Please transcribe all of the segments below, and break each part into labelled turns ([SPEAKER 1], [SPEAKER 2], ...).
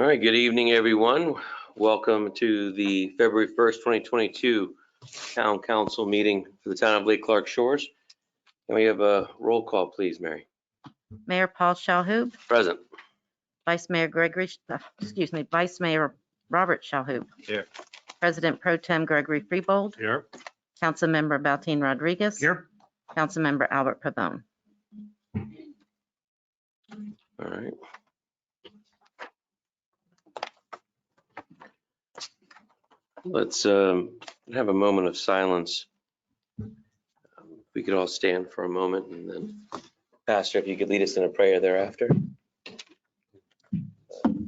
[SPEAKER 1] All right, good evening, everyone. Welcome to the February 1st, 2022 Town Council meeting for the town of Lake Clark Shores. Can we have a roll call, please, Mary?
[SPEAKER 2] Mayor Paul Shalhoub,
[SPEAKER 1] Present.
[SPEAKER 2] Vice Mayor Vice Mayor Robert Shalhoub.
[SPEAKER 3] Here.
[SPEAKER 2] President Pro Tem Gregory Freebold.
[SPEAKER 3] Here.
[SPEAKER 2] Councilmember Baltine Rodriguez.
[SPEAKER 3] Here.
[SPEAKER 2] Councilmember Albert Pavone.
[SPEAKER 1] All right. Let's have a moment of silence. We could all stand for a moment, and then Pastor, if you could lead us in a prayer thereafter.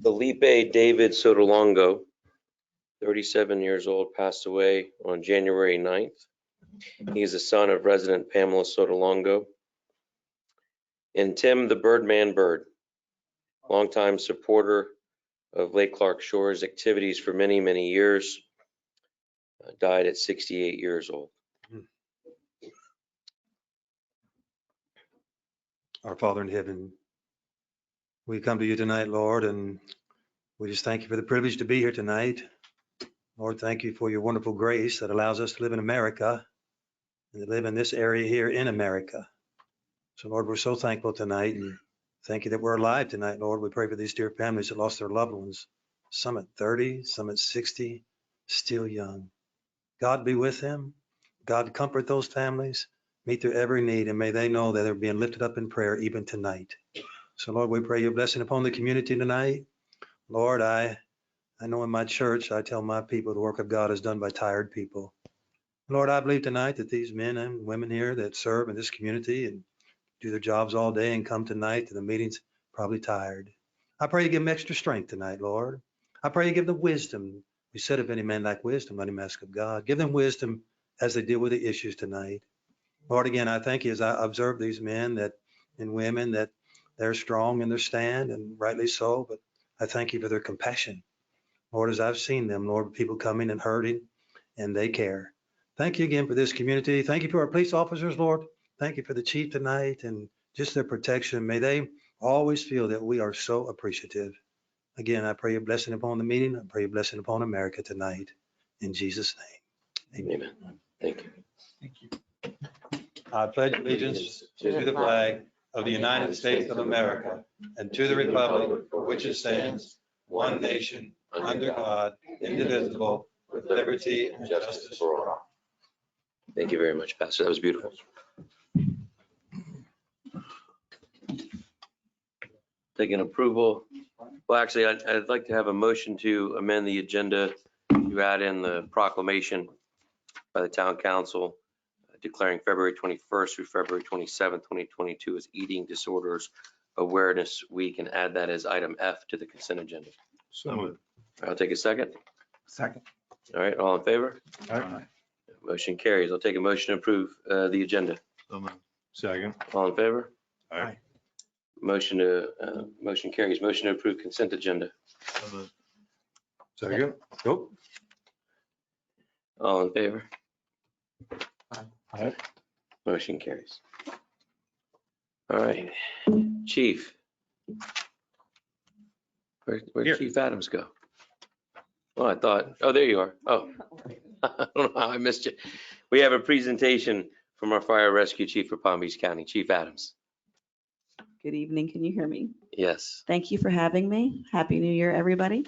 [SPEAKER 1] Felipe David Sotolongo, 37 years old, passed away on January 9th. He is the son of resident Pamela Sotolongo. And Tim the Birdman Bird, longtime supporter of Lake Clark Shores activities for many, many years, died at 68 years old.
[SPEAKER 4] Our Father in heaven, we come to you tonight, Lord, and we just thank you for the privilege to be here tonight. Lord, thank you for your wonderful grace that allows us to live in America and to live in this area here in America. So, Lord, we're so thankful tonight, and thank you that we're alive tonight, Lord. We pray for these dear families that lost their loved ones, some at 30, some at 60, still young. God be with them. God comfort those families, meet their every need, and may they know that they're being lifted up in prayer even tonight. So, Lord, we pray your blessing upon the community tonight. Lord, I know in my church, I tell my people the work of God is done by tired people. Lord, I believe tonight that these men and women here that serve in this community and do their jobs all day and come tonight to the meetings probably tired. I pray you give them extra strength tonight, Lord. I pray you give them wisdom. We said if any man lack wisdom, let him ask of God. Give them wisdom as they deal with the issues tonight. Lord, again, I thank you as I observe these men and women that they're strong in their stand, and rightly so, but I thank you for their compassion. Lord, as I've seen them, Lord, people coming and hurting, and they care. Thank you again for this community. Thank you for our police officers, Lord. Thank you for the chief tonight and just their protection. May they always feel that we are so appreciative. Again, I pray your blessing upon the meeting. I pray your blessing upon America tonight. In Jesus' name, amen.
[SPEAKER 1] Amen. Thank you.
[SPEAKER 3] Thank you.
[SPEAKER 4] I pledge allegiance to the flag of the United States of America and to the republic for which it stands, one nation, under God, indivisible, with liberty and justice for all.
[SPEAKER 1] Thank you very much, Pastor. That was beautiful. Taking approval. Well, actually, I'd like to have a motion to amend the agenda to add in the proclamation by the town council declaring February 21st through February 27th, 2022 as Eating Disorders Awareness Week, and add that as item F to the consent agenda.
[SPEAKER 3] So moved.
[SPEAKER 1] I'll take a second.
[SPEAKER 3] Second.
[SPEAKER 1] All right, all in favor?
[SPEAKER 3] Aye.
[SPEAKER 1] Motion carries. I'll take a motion to approve the agenda.
[SPEAKER 3] So moved. Second.
[SPEAKER 1] All in favor?
[SPEAKER 3] Aye.
[SPEAKER 1] Motion carries. Motion to approve consent agenda.
[SPEAKER 3] So moved. Second. Go.
[SPEAKER 1] All in favor?
[SPEAKER 3] Aye.
[SPEAKER 1] Motion carries. All right, Chief. Where'd
[SPEAKER 3] Here.
[SPEAKER 1] Chief Adams go? Oh, I thought, oh, there you are. Oh, I don't know how I missed you. We have a presentation from our fire rescue chief for Palm Beach County, Chief Adams.
[SPEAKER 5] Good evening. Can you hear me?
[SPEAKER 1] Yes.
[SPEAKER 5] Thank you for having me. Happy New Year, everybody.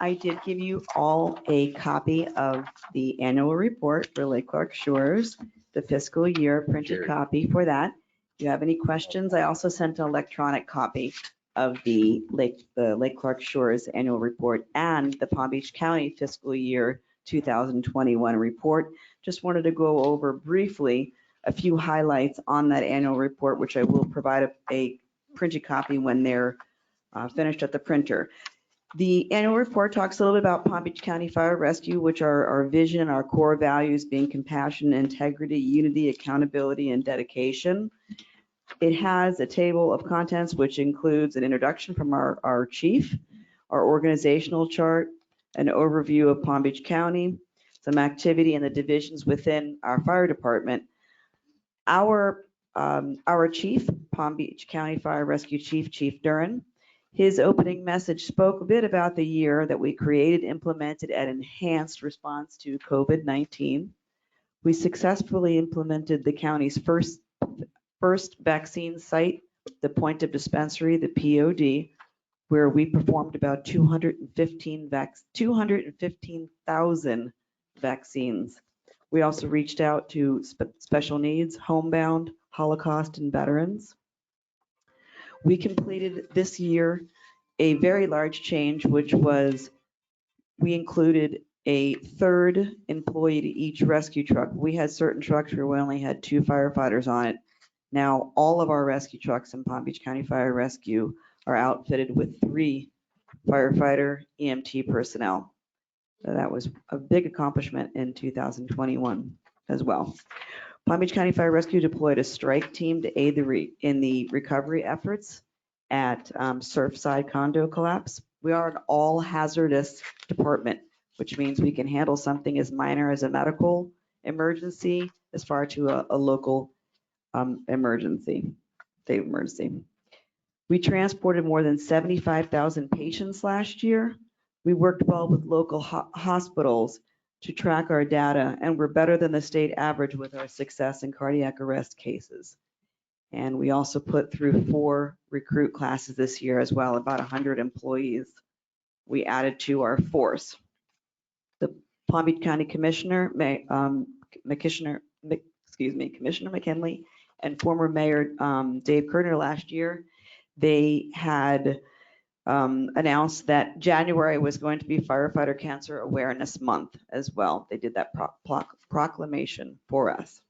[SPEAKER 5] I did give you all a copy of the annual report for Lake Clark Shores, the fiscal year printed copy for that. If you have any questions, I also sent an electronic copy of the Lake Clark Shores annual report and the Palm Beach County fiscal year 2021 report. Just wanted to go over briefly a few highlights on that annual report, which I will provide a printed copy when they're finished at the printer. The annual report talks a little bit about Palm Beach County Fire Rescue, which are our vision, our core values being compassion, integrity, unity, accountability, and dedication. It has a table of contents, which includes an introduction from our chief, our organizational chart, an overview of Palm Beach County, some activity in the divisions within our fire department. Our chief, Palm Beach County Fire Rescue Chief, Chief Duran, His opening message spoke a bit about the year that we created, implemented, and enhanced response to COVID-19. We successfully implemented the county's first vaccine site, the point of dispensary, the POD, where we performed about 215,000 vaccines. We also reached out to special needs, homebound, Holocaust, and veterans. We completed this year a very large change, which was we included a third employee to each rescue truck. We had certain trucks where we only had 2 firefighters on it. Now, all of our rescue trucks in Palm Beach County Fire Rescue are outfitted with 3 firefighter EMT personnel. So that was a big accomplishment in 2021 as well. Palm Beach County Fire Rescue deployed a strike team to aid in the recovery efforts at Surfside condo collapse. We are an all hazardous department, which means we can handle something as minor as a medical emergency as far to a local emergency, state emergency. We transported more than 75,000 patients last year. We worked well with local hospitals to track our data, and we're better than the state average with our success in cardiac arrest cases. And we also put through 4 recruit classes this year as well, about 100 employees we added to our force. The Palm Beach County Commissioner, Commissioner McKinley, and former Mayor Dave Kerner last year, they had announced that January was going to be Firefighter Cancer Awareness Month as well. They did that proclamation for us.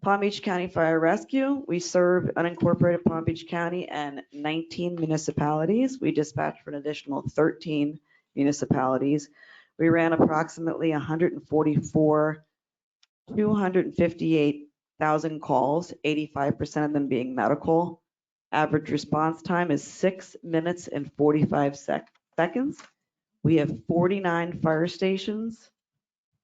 [SPEAKER 5] Palm Beach County Fire Rescue, we serve unincorporated Palm Beach County and 19 municipalities. We dispatched for an additional 13 municipalities. We ran approximately 258,000 calls, 85% of them being medical. Average response time is 6 minutes and 45 seconds. We have 49 fire stations,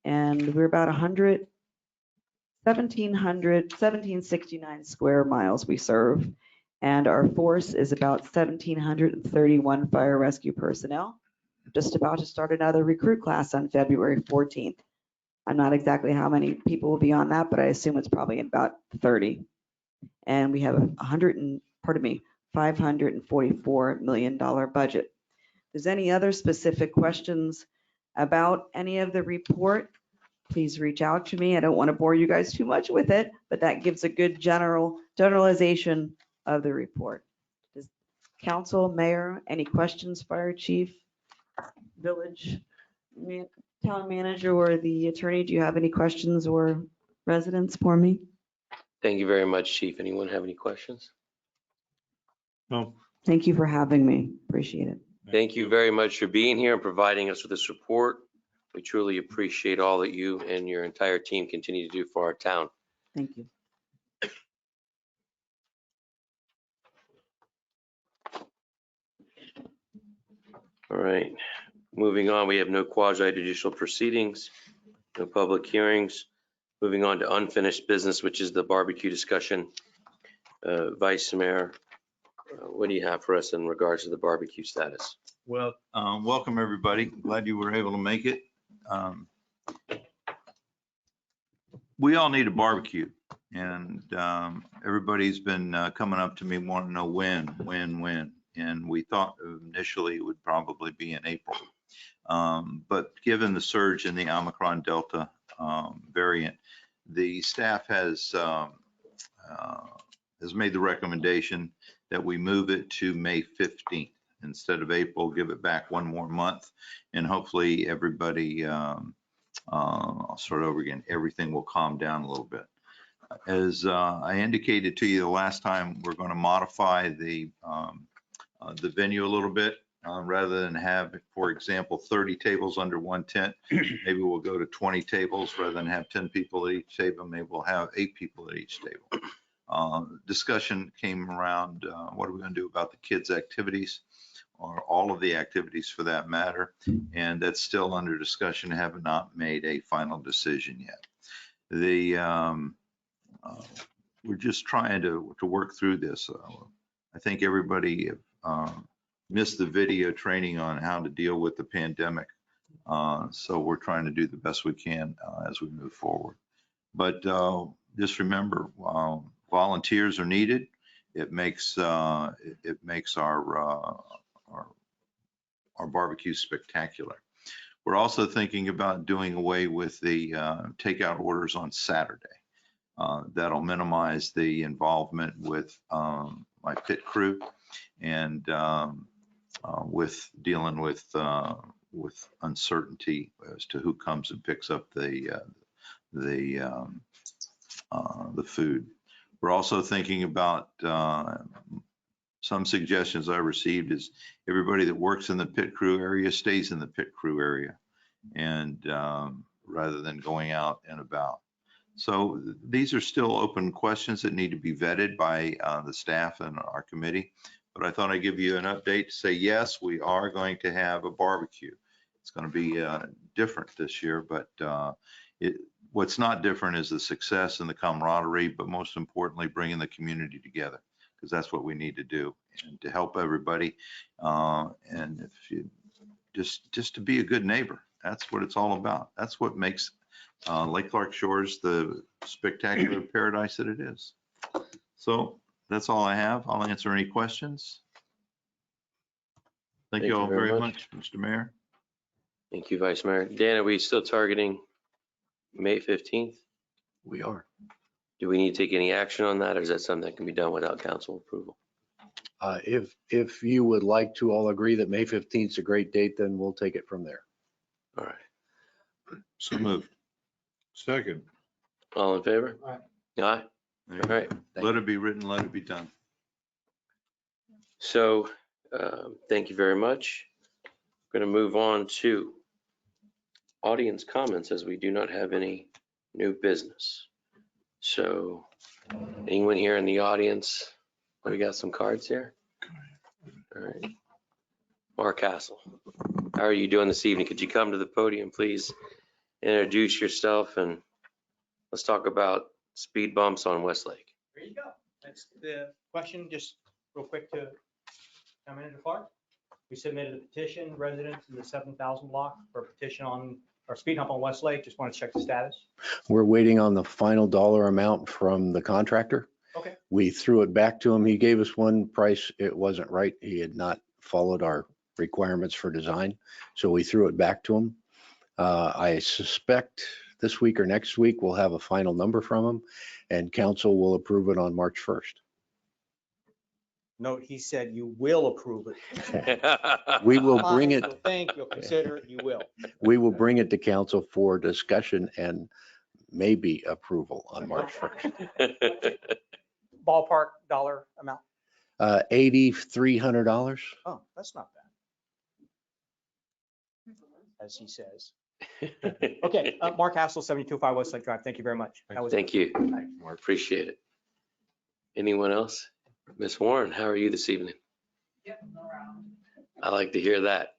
[SPEAKER 5] and we're about 1,769 square miles we serve. And our force is about 1,731 fire rescue personnel. Just about to start another recruit class on February 14th. I'm not exactly how many people will be on that, but I assume it's probably about 30. And we have a $544 million budget. If there's any other specific questions about any of the report, please reach out to me. I don't want to bore you guys too much with it, but that gives a good generalization of the report. Does council, mayor, any questions, fire chief, village, town manager, or the attorney? Do you have any questions or residents for me?
[SPEAKER 1] Thank you very much, Chief. Anyone have any questions?
[SPEAKER 3] No.
[SPEAKER 5] Thank you for having me. Appreciate it.
[SPEAKER 1] Thank you very much for being here and providing us with this report. We truly appreciate all that you and your entire team continue to do for our town.
[SPEAKER 5] Thank you.
[SPEAKER 1] All right, moving on, we have no quasi judicial proceedings, no public hearings. Moving on to unfinished business, which is the barbecue discussion. Vice Mayor, what do you have for us in regards to the barbecue status?
[SPEAKER 6] Well, welcome everybody. Glad you were able to make it. We all need a barbecue, and everybody's been coming up to me wanting to know when. And we thought initially it would probably be in April. But given the surge in the Omicron Delta variant, the staff has made the recommendation that we move it to May 15th instead of April, give it back one more month, and hopefully everybody, I'll start over again, everything will calm down a little bit. As I indicated to you the last time, we're going to modify the venue a little bit. Rather than have, for example, 30 tables under one tent, maybe we'll go to 20 tables. Rather than have 10 people at each table, maybe we'll have 8 people at each table. Discussion came around, what are we going to do about the kids' activities, or all of the activities for that matter, and that's still under discussion. Have not made a final decision yet. We're just trying to work through this. I think everybody missed the video training on how to deal with the pandemic. So we're trying to do the best we can as we move forward. But just remember, volunteers are needed. It makes our barbecue spectacular. We're also thinking about doing away with the takeout orders on Saturday. That'll minimize the involvement with my pit crew and with dealing with uncertainty as to who comes and picks up the food. We're also thinking about some suggestions I received is everybody that works in the pit crew area stays in the pit crew area, and rather than going out and about. So these are still open questions that need to be vetted by the staff and our committee. But I thought I'd give you an update to say, yes, we are going to have a barbecue. It's going to be different this year, but what's not different is the success and the camaraderie, but most importantly, bringing the community together, because that's what we need to do and to help everybody. And if you just to be a good neighbor, that's what it's all about. That's what makes Lake Clark Shores the spectacular paradise that it is. So that's all I have. I'll answer any questions. Thank you all very much, Mr. Mayor.
[SPEAKER 1] Thank you, Vice Mayor. Dan, are we still targeting May 15th?
[SPEAKER 7] We are.
[SPEAKER 1] Do we need to take any action on that, or is that something that can be done without council approval?
[SPEAKER 7] If you would like to all agree that May 15th is a great date, then we'll take it from there.
[SPEAKER 1] All right.
[SPEAKER 6] So moved.
[SPEAKER 3] Second.
[SPEAKER 1] All in favor? Aye. All right.
[SPEAKER 6] Let it be written, let it be done.
[SPEAKER 1] So thank you very much. Going to move on to audience comments, as we do not have any new business. So anyone here in the audience? We got some cards here. All right. Mark Castle, how are you doing this evening? Could you come to the podium, please? Introduce yourself and let's talk about speed bumps on Westlake.
[SPEAKER 8] There you go. That's the question, just real quick to Manager Clark. We submitted a petition, residents in the 7,000 block for a petition on our speed hump on Westlake. Just want to check the status.
[SPEAKER 7] We're waiting on the final dollar amount from the contractor.
[SPEAKER 8] Okay.
[SPEAKER 7] We threw it back to him. He gave us one price. It wasn't right. He had not followed our requirements for design. So we threw it back to him. I suspect this week or next week, we'll have a final number from him and council will approve it on March 1st.
[SPEAKER 8] Note, he said you will approve it.
[SPEAKER 7] We will bring it.
[SPEAKER 8] You'll think, you'll consider it, you will.
[SPEAKER 7] We will bring it to council for discussion and maybe approval on March 1st.
[SPEAKER 8] Ballpark dollar amount.
[SPEAKER 7] $8,300.
[SPEAKER 8] Oh, that's not bad. As he says. Okay, Mark Hassel, 725 Westlake Drive. Thank you very much. That was-
[SPEAKER 1] Thank you. Mark, appreciate it. Anyone else? Miss Warren, how are you this evening? I like to hear that.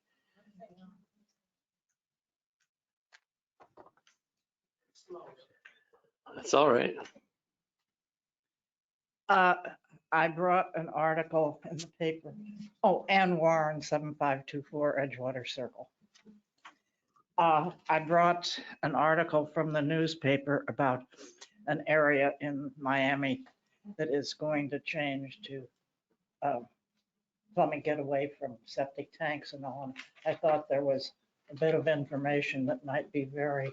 [SPEAKER 1] That's all right.
[SPEAKER 9] I brought an article in the paper. Oh, Ann Warren, 7524 Edgewater Circle. I brought an article from the newspaper about an area in Miami that is going to change to let me get away from septic tanks and all. I thought there was a bit of information that might be very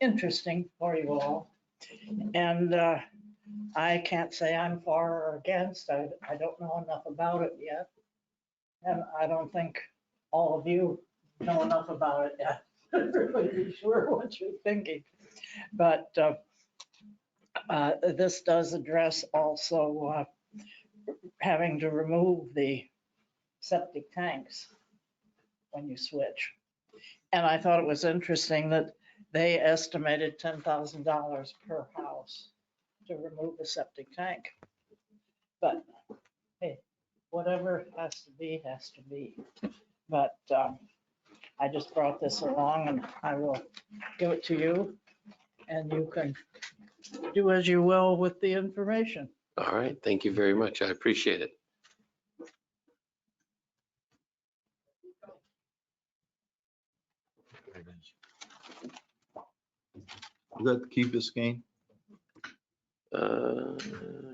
[SPEAKER 9] interesting for you all. And I can't say I'm for or against. I don't know enough about it yet. And I don't think all of you know enough about it yet. I'm really sure what you're thinking. But this does address also having to remove the septic tanks when you switch. And I thought it was interesting that they estimated $10,000 per house to remove the septic tank. But hey, whatever has to be, has to be. But I just brought this along and I will give it to you and you can do as you will with the information.
[SPEAKER 1] All right. Thank you very much. I appreciate it.
[SPEAKER 6] Is that the Key Biscayne?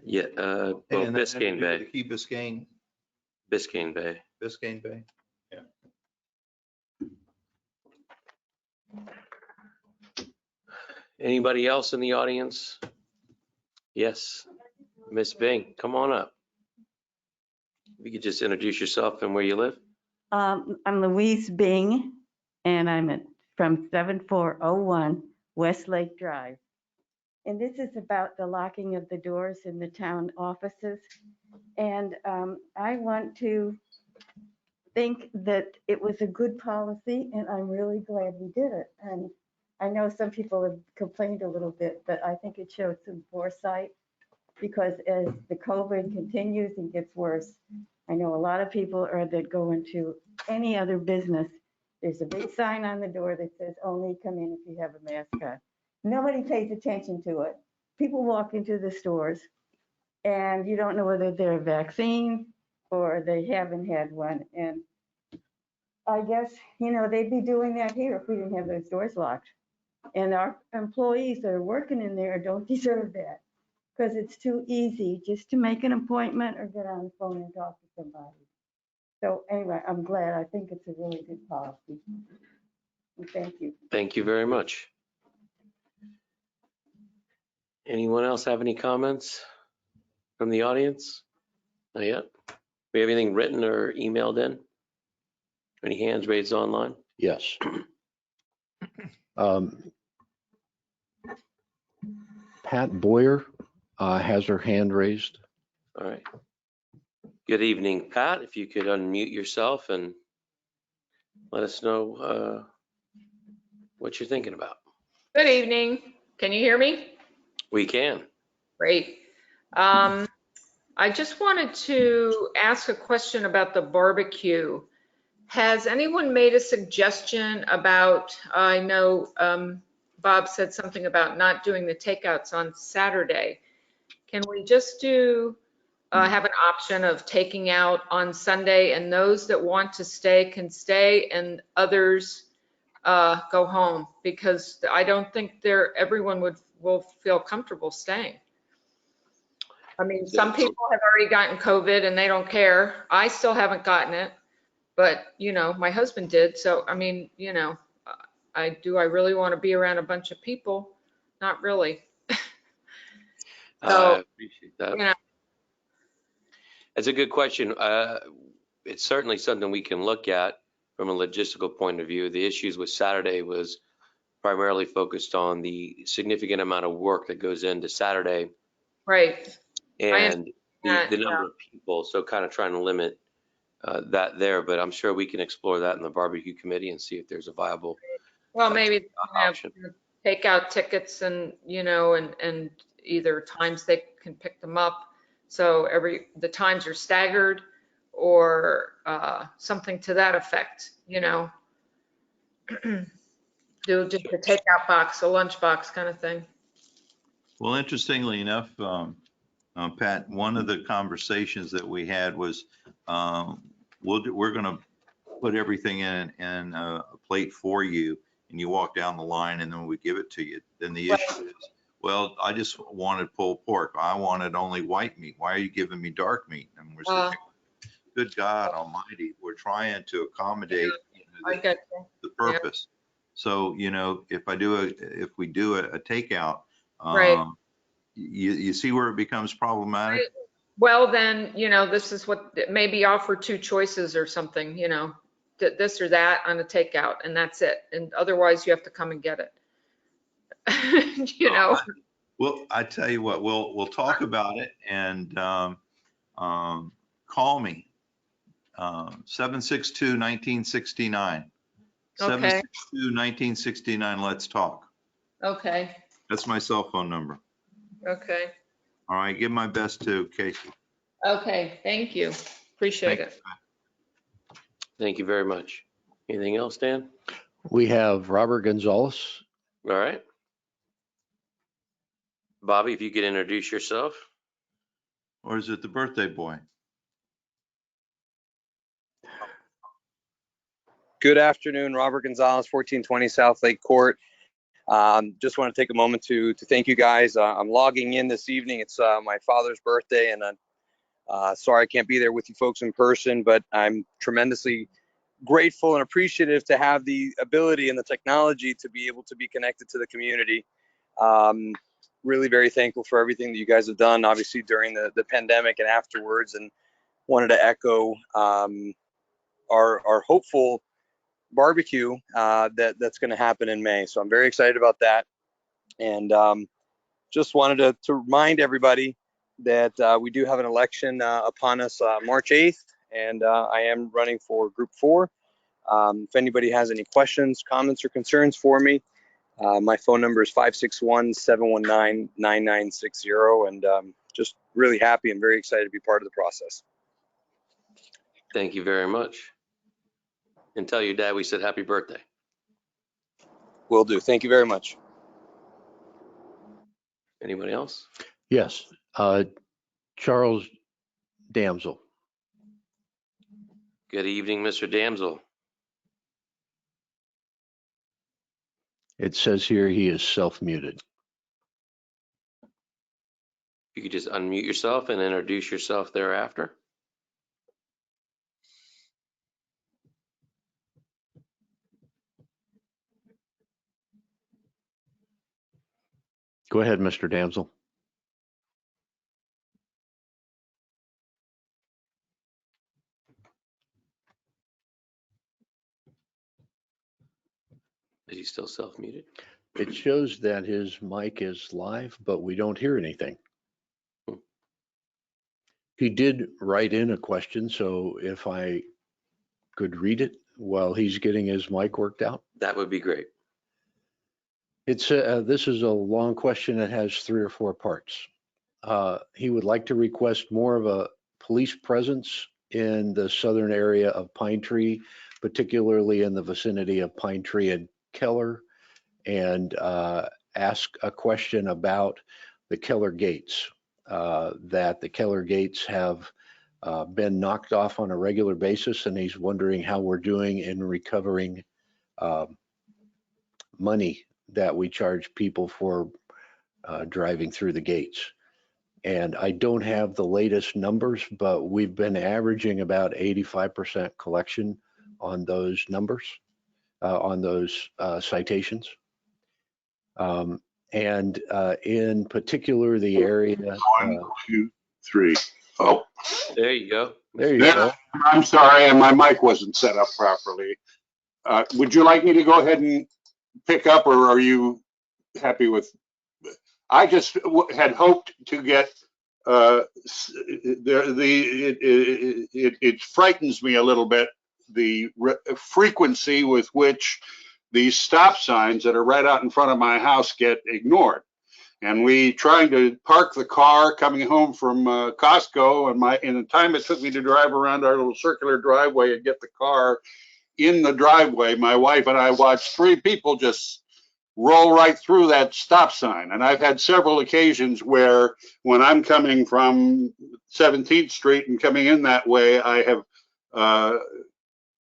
[SPEAKER 1] Yeah, well, Biscayne
[SPEAKER 6] The
[SPEAKER 1] Bay,
[SPEAKER 6] Key Biscayne,
[SPEAKER 1] Biscayne Bay.
[SPEAKER 6] Biscayne Bay?
[SPEAKER 1] Anybody else in the audience? Yes, Miss Bing, come on up. If you could just introduce yourself and where you live.
[SPEAKER 10] I'm Louise Bing, and from 7401 Westlake Drive. And this is about the locking of the doors in the town offices. And I want to think that it was a good policy, and I'm really glad we did it. And I know some people have complained a little bit, but I think it showed some foresight, because as the COVID continues and gets worse, I know a lot of people that go into any other business. There's a big sign on the door that says only come in if you have a mask on. Nobody pays attention to it. People walk into the stores and you don't know whether they're vaccinated or they haven't had one. And I guess, they'd be doing that here if we didn't have those doors locked. And our employees that are working in there don't deserve that, because it's too easy just to make an appointment or get on the phone and talk to somebody. So anyway, I'm glad. I think it's a really good policy. And thank you.
[SPEAKER 1] Thank you very much. Anyone else have any comments from the audience? Not yet. We have anything written or emailed in? Any hands raised online?
[SPEAKER 7] Yes. Pat Boyer has her hand raised.
[SPEAKER 1] All right. Good evening, Pat. If you could unmute yourself and let us know what you're thinking about.
[SPEAKER 11] Good evening. Can you hear me?
[SPEAKER 1] We can.
[SPEAKER 11] Great. I just wanted to ask a question about the barbecue. Has anyone made a suggestion about, I know Bob said something about not doing the takeouts on Saturday. Can we just have an option of taking out on Sunday, and those that want to stay can stay and others go home? Because I don't think everyone will feel comfortable staying. I mean, some people have already gotten COVID and they don't care. I still haven't gotten it, but my husband did. So, I mean, I really want to be around a bunch of people? Not really.
[SPEAKER 1] I appreciate that. It's a good question. It's certainly something we can look at from a logistical point of view. The issues with Saturday was primarily focused on the significant amount of work that goes into Saturday.
[SPEAKER 11] Right.
[SPEAKER 1] And the number of people. So kind of trying to limit that there, but I'm sure we can explore that in the barbecue committee and see if there's a viable
[SPEAKER 11] maybe
[SPEAKER 1] option.
[SPEAKER 11] Take out tickets and, and either times they can pick them up. So the times are staggered, or something to that effect, Do just a takeout box, a lunch box kind of thing.
[SPEAKER 6] Well, interestingly enough, Pat, one of the conversations that we had was we're going to put everything in a plate for you, and you walk down the line, and then we give it to you. Then the issue is, well, I just wanted pulled pork. I wanted only white meat. Why are you giving me dark meat? And we're saying, good God Almighty, we're trying to accommodate the purpose. Yeah. So if we do a takeout,
[SPEAKER 11] right.
[SPEAKER 6] You see where it becomes problematic?
[SPEAKER 11] Right. Well, then, this is what, maybe offer two choices or something, this or that on a takeout, and that's it. And otherwise you have to come and get it.
[SPEAKER 6] Well, I tell you what, we'll talk about it, and call me, 762-1969.
[SPEAKER 11] Okay.
[SPEAKER 6] 762-1969, let's talk.
[SPEAKER 11] Okay.
[SPEAKER 6] That's my cell phone number.
[SPEAKER 11] Okay.
[SPEAKER 6] All right, give my best to Casey.
[SPEAKER 11] Okay, thank you. Appreciate it.
[SPEAKER 1] Thank you very much. Anything else, Dan?
[SPEAKER 7] We have Robert Gonzalez.
[SPEAKER 1] All right. Bobby, if you could introduce yourself.
[SPEAKER 6] Or is it the birthday boy?
[SPEAKER 12] Good afternoon, Robert Gonzalez, 1420 South Lake Court. Just want to take a moment to thank you guys. I'm logging in this evening. It's my father's birthday, and sorry I can't be there with you folks in person, but I'm tremendously grateful and appreciative to have the ability and the technology to be able to be connected to the community. Really very thankful for everything that you guys have done, obviously during the pandemic and afterwards, and wanted to echo our hopeful barbecue that's going to happen in May. So I'm very excited about that, and just wanted to remind everybody that we do have an election upon us March 8th, and I am running for Group 4. If anybody has any questions, comments, or concerns for me, my phone number is 561-719-9960, and just really happy and very excited to be part of the process.
[SPEAKER 1] Thank you very much. And tell your dad we said happy birthday.
[SPEAKER 12] Will do. Thank you very much.
[SPEAKER 1] Anybody else?
[SPEAKER 7] Yes, Charles Damsel.
[SPEAKER 1] Good evening, Mr. Damsel.
[SPEAKER 7] It says here he is self-muted.
[SPEAKER 1] You could just unmute yourself and introduce yourself thereafter.
[SPEAKER 7] Go ahead, Mr. Damsel.
[SPEAKER 1] Is he still self-muted?
[SPEAKER 7] It shows that his mic is live, but we don't hear anything. He did write in a question, so if I could read it while he's getting his mic worked out.
[SPEAKER 1] That would be great.
[SPEAKER 7] It's this is a long question that has 3 or 4 parts. He would like to request more of a police presence in the southern area of Pine Tree, particularly in the vicinity of Pine Tree and Keller, and ask a question about the Keller gates, that the Keller gates have been knocked off on a regular basis, and he's wondering how we're doing in recovering money that we charge people for driving through the gates. And I don't have the latest numbers, but we've been averaging about 85% collection on those numbers, on those citations. And in particular, the area.
[SPEAKER 13] 1, 2, 3. Oh,
[SPEAKER 1] There you go.
[SPEAKER 7] There you
[SPEAKER 13] then
[SPEAKER 7] go.
[SPEAKER 13] I'm sorry, and my mic wasn't set up properly. Would you like me to go ahead and pick up, or are you happy with? I just had hoped to get it frightens me a little bit, the frequency with which these stop signs that are right out in front of my house get ignored. And we trying to park the car coming home from Costco, and in the time it took me to drive around our little circular driveway and get the car in the driveway, my wife and I watched 3 people just roll right through that stop sign. And I've had several occasions where when I'm coming from 17th Street and coming in that way, I have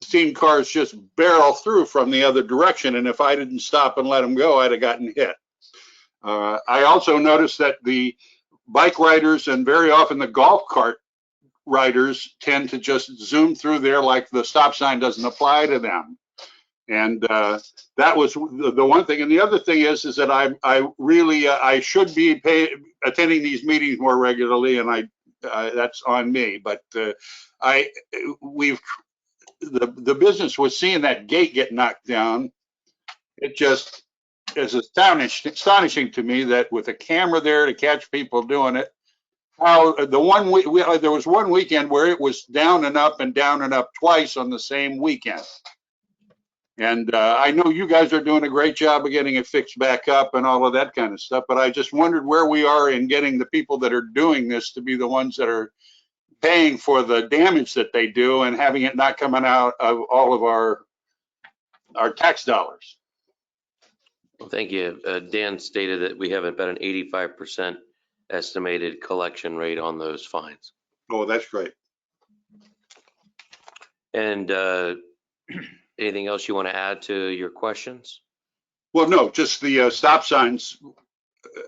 [SPEAKER 13] seen cars just barrel through from the other direction. And if I didn't stop and let them go, I'd have gotten hit. I also noticed that the bike riders and very often the golf cart riders tend to just zoom through there like the stop sign doesn't apply to them. And that was the one thing. And the other thing is that I really I should be attending these meetings more regularly, and that's on me. But the business was seeing that gate get knocked down. It just is astonishing to me that with a camera there to catch people doing it, how there was one weekend where it was down and up twice on the same weekend. And I know you guys are doing a great job of getting it fixed back up and all of that kind of stuff, but I just wondered where we are in getting the people that are doing this to be the ones that are paying for the damage that they do and having it not coming out of all of our tax dollars.
[SPEAKER 1] Well, thank you. Dan stated that we have about an 85% estimated collection rate on those fines.
[SPEAKER 13] Oh, that's great.
[SPEAKER 1] And anything else you want to add to your questions?
[SPEAKER 13] Well, no, just the stop signs.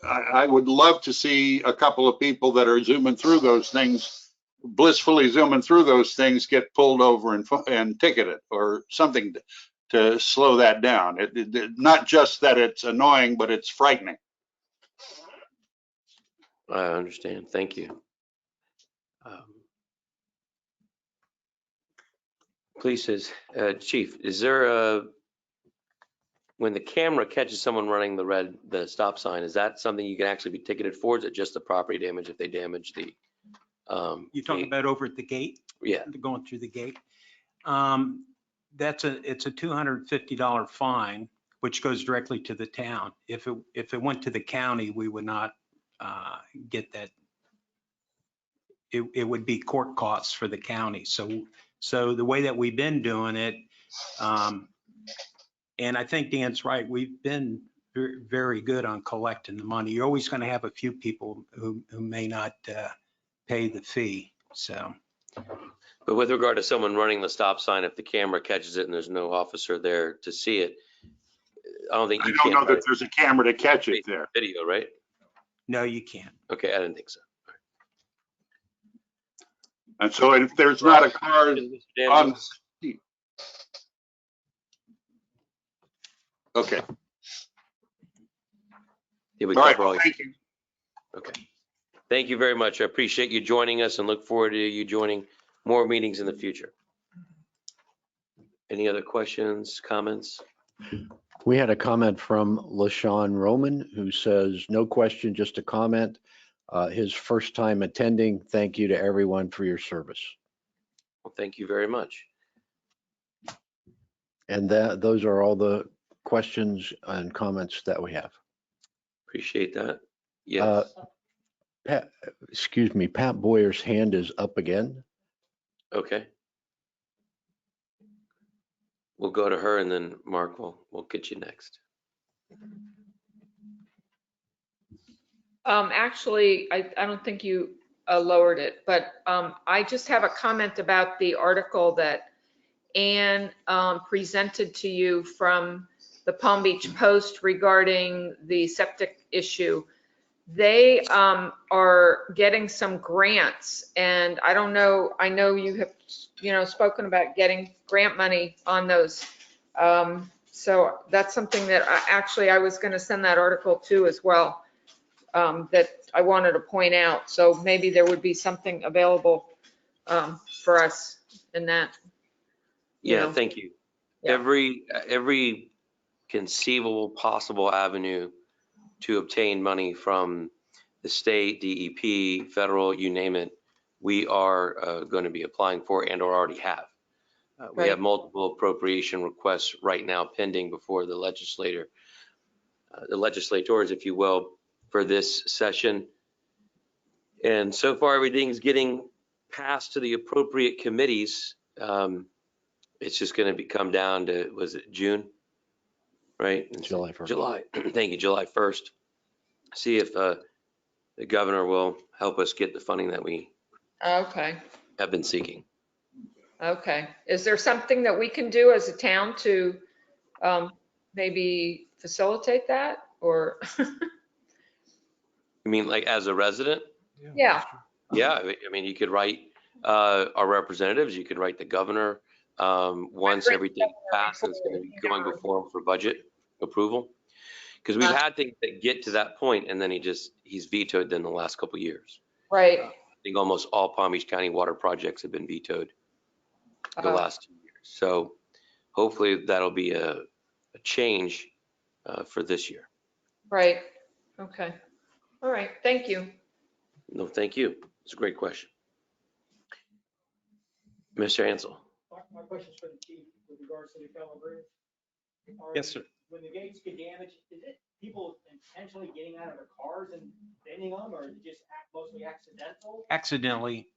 [SPEAKER 13] I would love to see a couple of people that are zooming through those things, blissfully zooming through those things, get pulled over and ticketed or something to slow that down. Not just that it's annoying, but it's frightening.
[SPEAKER 1] I understand. Thank you. Police says, Chief, is there when the camera catches someone running the stop sign, is that something you can actually be ticketed for? Or is it just the property damage if they damage the?
[SPEAKER 14] You're talking about over at the gate?
[SPEAKER 1] Yeah.
[SPEAKER 14] Going through the gate? It's a $250 fine, which goes directly to the town. If it went to the county, we would not get that. It would be court costs for the county. So the way that we've been doing it, and I think Dan's right, we've been very good on collecting the money. You're always going to have a few people who may not pay the fee. So.
[SPEAKER 1] But with regard to someone running the stop sign, if the camera catches it and there's no officer there to see it, I don't think
[SPEAKER 13] I don't know that there's a camera to catch it there.
[SPEAKER 1] Video, right?
[SPEAKER 14] No, you can't.
[SPEAKER 1] Okay, I didn't think so.
[SPEAKER 13] And so if there's not a car on the street. Okay.
[SPEAKER 1] All
[SPEAKER 13] right,
[SPEAKER 1] well,
[SPEAKER 13] thank you.
[SPEAKER 1] Okay. Thank you very much. I appreciate you joining us and look forward to you joining more meetings in the future. Any other questions, comments?
[SPEAKER 7] We had a comment from LaShawn Roman who says, no question, just a comment. His first time attending. Thank you to everyone for your service.
[SPEAKER 1] Well, thank you very much.
[SPEAKER 7] And those are all the questions and comments that we have.
[SPEAKER 1] Appreciate that. Yes.
[SPEAKER 7] Pat, excuse me, Pat Boyer's hand is up again.
[SPEAKER 1] Okay. We'll go to her and then Mark, we'll get you next.
[SPEAKER 11] Actually, I don't think you lowered it, but I just have a comment about the article that Ann presented to you from the Palm Beach Post regarding the septic issue. They are getting some grants, and I don't know, I know you have, spoken about getting grant money on those. So that's something that I was going to send that article to as well, that I wanted to point out. So maybe there would be something available for us in that.
[SPEAKER 1] Yeah, thank you.
[SPEAKER 11] Yeah.
[SPEAKER 1] Every conceivable possible avenue to obtain money from the state, DEP, federal, you name it, we are going to be applying for and or already have. We
[SPEAKER 11] Right.
[SPEAKER 1] have multiple appropriation requests right now pending before the legislators, if you will, for this session. And so far, everything's getting passed to the appropriate committees. It's just going to come down to, was it June? Right?
[SPEAKER 7] July 1st.
[SPEAKER 1] July. Thank you, July 1st. See if the governor will help us get the funding that we
[SPEAKER 11] Okay.
[SPEAKER 1] have been seeking.
[SPEAKER 11] Okay. Is there something that we can do as a town to maybe facilitate that, or?
[SPEAKER 1] You mean like as a resident?
[SPEAKER 11] Yeah.
[SPEAKER 1] Yeah, I mean, you could write our representatives, you could write the governor. Once everything's passed, it's going to be going before him for budget approval. Because we've had things that get to that point and then he's vetoed in the last couple of years.
[SPEAKER 11] Right.
[SPEAKER 1] I think almost all Palm Beach County water projects have been vetoed the last 2 years. So hopefully that'll be a change for this year.
[SPEAKER 11] Right. Okay. All right. Thank you.
[SPEAKER 1] No, thank you. It's a great question. Mr. Ansel.
[SPEAKER 8] My question is for the chief with regards to the fellow bridge.
[SPEAKER 14] Yes, sir.
[SPEAKER 8] When the gates get damaged, is it people intentionally getting out of their cars and bending them, or is it just mostly accidental?
[SPEAKER 14] Accidentally.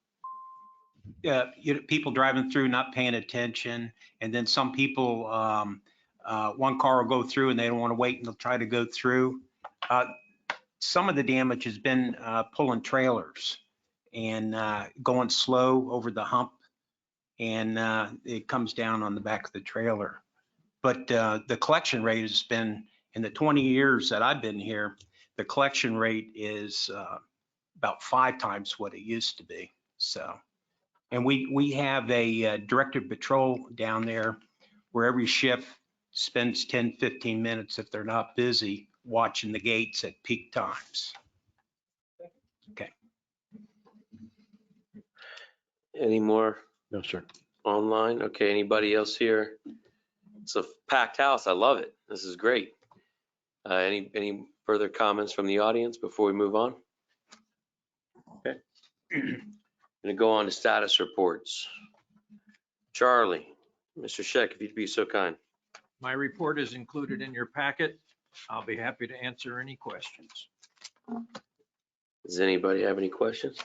[SPEAKER 14] People driving through, not paying attention. And then some people, one car will go through and they don't want to wait and they'll try to go through. Some of the damage has been pulling trailers and going slow over the hump, and it comes down on the back of the trailer. But the collection rate has been In the 20 years that I've been here, the collection rate is about 5 times what it used to be. So, and we have a director of patrol down there where every shift spends 10, 15 minutes if they're not busy watching the gates at peak times. Okay.
[SPEAKER 1] Any more
[SPEAKER 7] No, sir.
[SPEAKER 1] online? Okay, anybody else here? It's a packed house. I love it. This is great. Any further comments from the audience before we move on? Okay. Gonna go on to status reports. Charlie, Mr. Scheck, if you'd be so kind.
[SPEAKER 15] My report is included in your packet. I'll be happy to answer any questions.
[SPEAKER 1] Does anybody have any questions?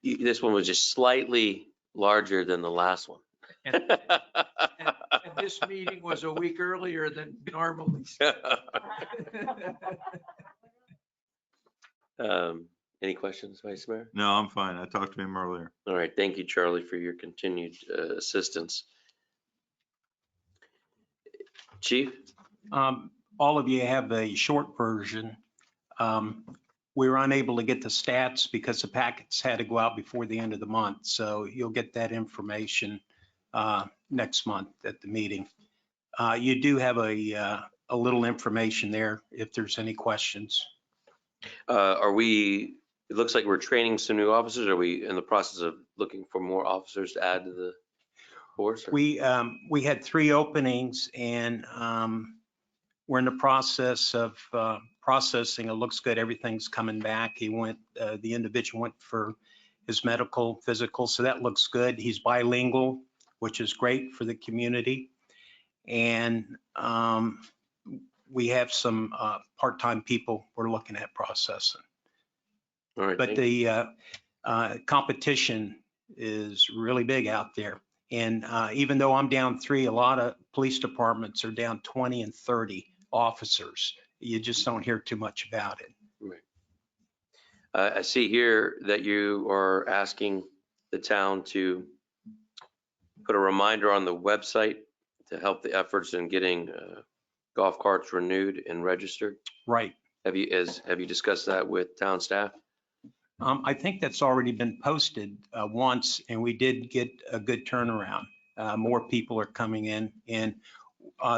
[SPEAKER 1] This one was just slightly larger than the last one.
[SPEAKER 15] And this meeting was a week earlier than normally.
[SPEAKER 1] Any questions, Vice Mayor?
[SPEAKER 6] No, I'm fine. I talked to him earlier.
[SPEAKER 1] All right, thank you, Charlie, for your continued assistance. Chief?
[SPEAKER 14] All of you have a short version. We were unable to get the stats because the packets had to go out before the end of the month. So you'll get that information next month at the meeting. You do have a little information there if there's any questions.
[SPEAKER 1] It looks like we're training some new officers. Are we in the process of looking for more officers to add to the force? Or?
[SPEAKER 14] We had 3 openings and we're in the process of processing. It looks good. Everything's coming back. The individual went for his medical, physical, so that looks good. He's bilingual, which is great for the community. And we have some part-time people we're looking at processing.
[SPEAKER 1] All right,
[SPEAKER 14] but the competition is really big out there. And even though I'm down 3, a lot of police departments are down 20 and 30 officers. You just don't hear too much about it.
[SPEAKER 1] Right. I see here that you are asking the town to put a reminder on the website to help the efforts in getting golf carts renewed and registered.
[SPEAKER 14] Right.
[SPEAKER 1] Have you discussed that with town staff?
[SPEAKER 14] I think that's already been posted once, and we did get a good turnaround. More people are coming in, and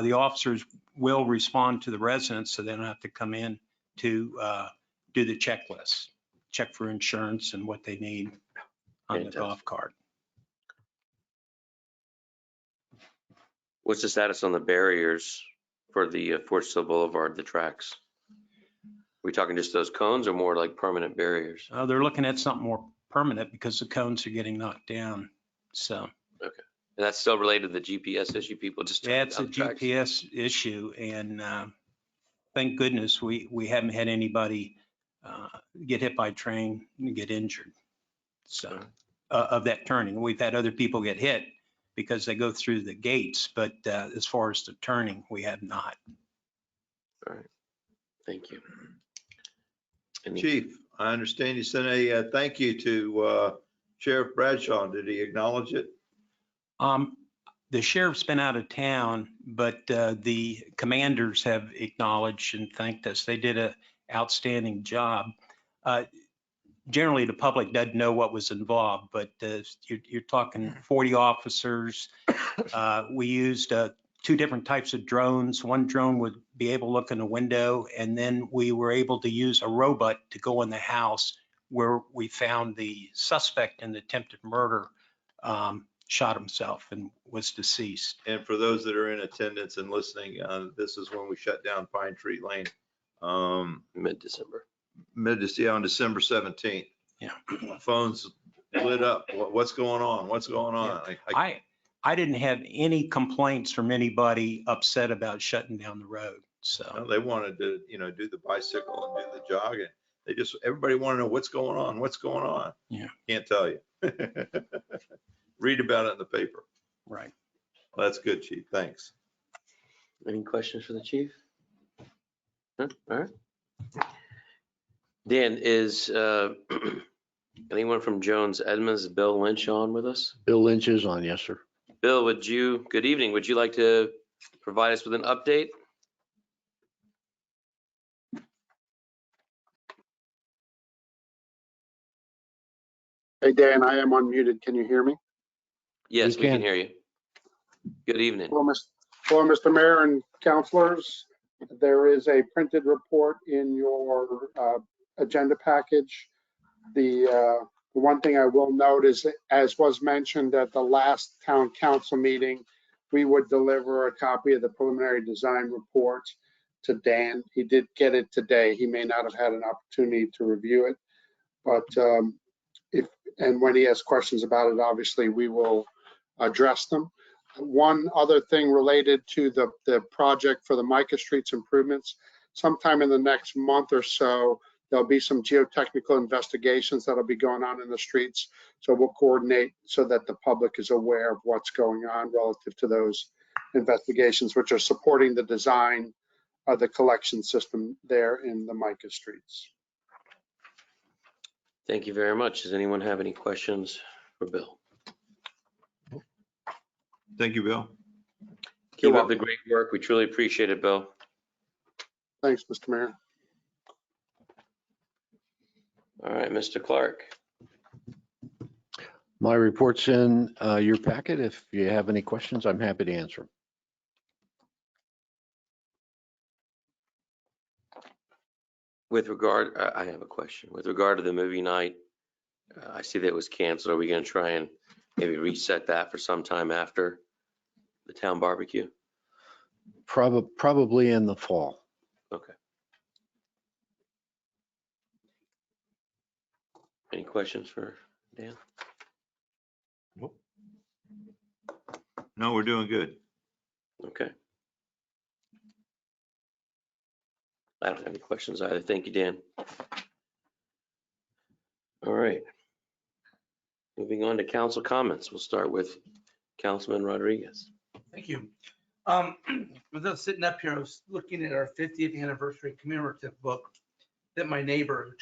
[SPEAKER 14] the officers will respond to the residents, so they don't have to come in to do the checklist, check for insurance and what they need on the golf cart.
[SPEAKER 1] What's the status on the barriers for the Fort Sill Boulevard, the tracks? Are we talking just those cones or more like permanent barriers?
[SPEAKER 14] They're looking at something more permanent because the cones are getting knocked down. So.
[SPEAKER 1] Okay. And that's still related to the GPS issue, people just.
[SPEAKER 14] Yeah, it's a GPS issue. And thank goodness we haven't had anybody get hit by a train and get injured. So of that turning, we've had other people get hit because they go through the gates. But as far as the turning, we have not.
[SPEAKER 1] All right. Thank you.
[SPEAKER 6] Chief, I understand you sent a thank you to Sheriff Bradshaw. Did he acknowledge it?
[SPEAKER 14] The sheriff's been out of town, but the commanders have acknowledged and thanked us. They did an outstanding job. Generally, the public doesn't know what was involved, but you're talking 40 officers. We used 2 different types of drones. One drone would be able to look in a window, and then we were able to use a robot to go in the house where we found the suspect in the attempted murder shot himself and was deceased.
[SPEAKER 6] And for those that are in attendance and listening, this is when we shut down Pine Tree Lane.
[SPEAKER 1] Mid-December.
[SPEAKER 6] On December 17th.
[SPEAKER 14] Yeah.
[SPEAKER 6] Phones lit up. What's going on? What's going on?
[SPEAKER 14] Yeah. I didn't have any complaints from anybody upset about shutting down the road. So
[SPEAKER 6] they wanted to, do the bicycle and do the jog. And everybody wanted to know what's going on. What's going on?
[SPEAKER 14] Yeah.
[SPEAKER 6] Can't tell you. Read about it in the paper.
[SPEAKER 14] Right.
[SPEAKER 6] Well, that's good, Chief. Thanks.
[SPEAKER 1] Any questions for the chief? All right. Dan, is anyone from Jones Edmonds, Bill Lynch on with us?
[SPEAKER 7] Bill Lynch is on, yes, sir.
[SPEAKER 1] Bill, good evening. Would you like to provide us with an update.
[SPEAKER 16] Hey, Dan, I am unmuted. Can you hear me?
[SPEAKER 1] Yes, we can
[SPEAKER 7] can.
[SPEAKER 1] hear you. Good evening.
[SPEAKER 16] Hello, Mr. Mayor and councilors. There is a printed report in your agenda package. The one thing I will note is, as was mentioned at the last town council meeting, we would deliver a copy of the preliminary design report to Dan. He did get it today. He may not have had an opportunity to review it, but and when he has questions about it, obviously we will address them. One other thing related to the project for the Micah Streets improvements, sometime in the next month or so, there'll be some geotechnical investigations that'll be going on in the streets. So we'll coordinate so that the public is aware of what's going on relative to those investigations, which are supporting the design of the collection system there in the Micah Streets.
[SPEAKER 1] Thank you very much. Does anyone have any questions for Bill?
[SPEAKER 6] Thank you, Bill.
[SPEAKER 1] Keep up the great work. We truly appreciate it, Bill.
[SPEAKER 16] Thanks, Mr. Mayor.
[SPEAKER 1] All right, Mr. Clark.
[SPEAKER 7] My report's in your packet. If you have any questions, I'm happy to answer them.
[SPEAKER 1] With regard, I have a question. With regard to the movie night, I see that it was canceled. Are we going to try and maybe reset that for some time after the town barbecue?
[SPEAKER 7] Probably in the fall.
[SPEAKER 1] Okay. Any questions for Dan?
[SPEAKER 6] Nope. No, we're doing good.
[SPEAKER 1] Okay. I don't have any questions either. Thank you, Dan. All right. Moving on to council comments. We'll start with Councilman Rodriguez.
[SPEAKER 17] Thank you. As I was sitting up here, I was looking at our 50th anniversary commemorative book that my neighbor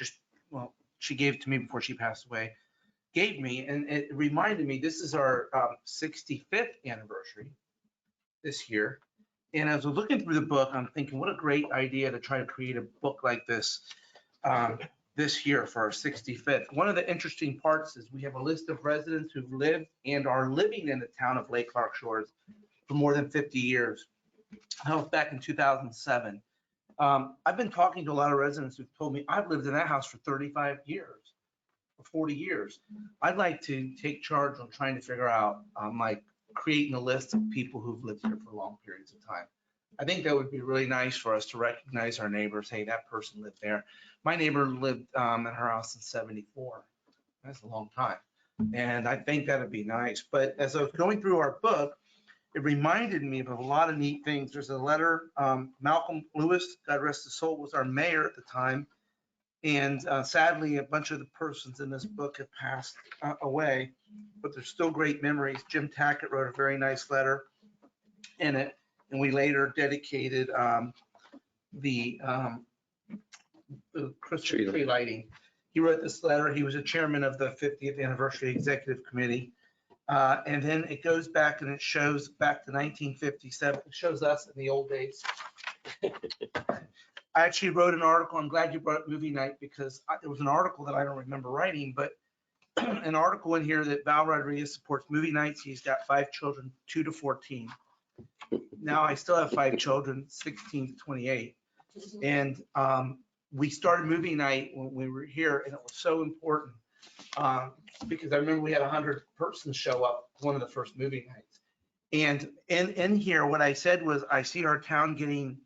[SPEAKER 17] she gave to me before she passed away, gave me, and it reminded me this is our 65th anniversary this year. And as I was looking through the book, I'm thinking, what a great idea to try to create a book like this this year for our 65th. One of the interesting parts is we have a list of residents who've lived and are living in the town of Lake Clark Shores for more than 50 years. That was back in 2007. I've been talking to a lot of residents who've told me, I've lived in that house for 35 years, or 40 years. I'd like to take charge on trying to figure out, like creating a list of people who've lived here for long periods of time. I think that would be really nice for us to recognize our neighbors. Hey, that person lived there. My neighbor lived in her house in 74. That's a long time. And I think that'd be nice. But as I was going through our book, it reminded me of a lot of neat things. There's a letter, Malcolm Lewis, God rest his soul, was our mayor at the time. And sadly, a bunch of the persons in this book have passed away, but there's still great memories. Jim Tackett wrote a very nice letter in it, and we later dedicated the Christmas tree lighting. He wrote this letter. He was a chairman of the 50th anniversary executive committee. And then it goes back and it shows back to 1957. It shows us in the old days. I actually wrote an article. I'm glad you brought up movie night because it was an article that I don't remember writing, but an article in here that Val Rodriguez supports movie nights. He's got 5 children, 2 to 14. Now I still have 5 children, 16 to 28. And we started movie night when we were here, and it was so important because I remember we had 100 persons show up one of the first movie nights. And in here, what I said was, I see our town getting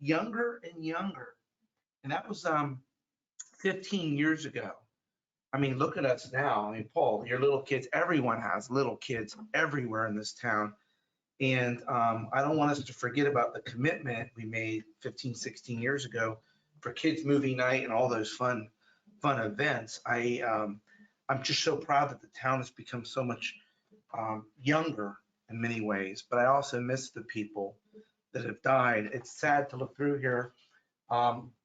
[SPEAKER 17] younger and younger. And that was 15 years ago. I mean, look at us now. I mean, Paul, your little kids, everyone has little kids everywhere in this town. And I don't want us to forget about the commitment we made 15, 16 years ago for kids movie night and all those fun events. I'm just so proud that the town has become so much younger in many ways, but I also miss the people that have died. It's sad to look through here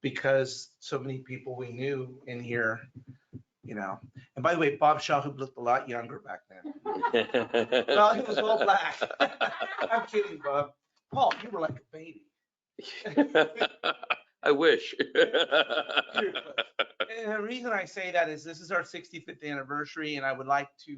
[SPEAKER 17] because so many people we knew in here, you know. And by the way, Bob Shalhoub looked a lot younger back then. Well, he was all black. I'm kidding, Bob. Paul, you were like a baby.
[SPEAKER 1] I wish.
[SPEAKER 17] And the reason I say that is this is our 65th anniversary, and I would like to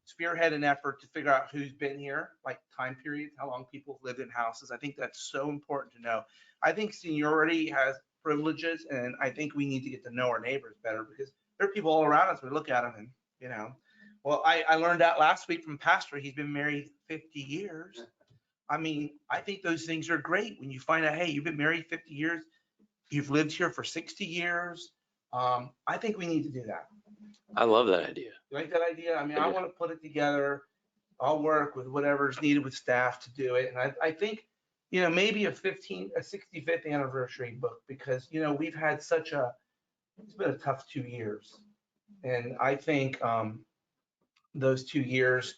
[SPEAKER 17] spearhead an effort to figure out who's been here, like time periods, how long people have lived in houses. I think that's so important to know. I think seniority has privileges, and I think we need to get to know our neighbors better because there are people all around us. We look at them and, you know, well, I learned out last week from Pastor, he's been married 50 years. I mean, I think those things are great when you find out, hey, you've been married 50 years, you've lived here for 60 years. I think we need to do that.
[SPEAKER 1] I love that idea.
[SPEAKER 17] You like that idea? I mean, I
[SPEAKER 1] do.
[SPEAKER 17] want to put it together. I'll work with whatever's needed with staff to do it. And I think, you know, maybe a 65th anniversary book because, you know, we've had it's been a tough 2 years. And I think those 2 years,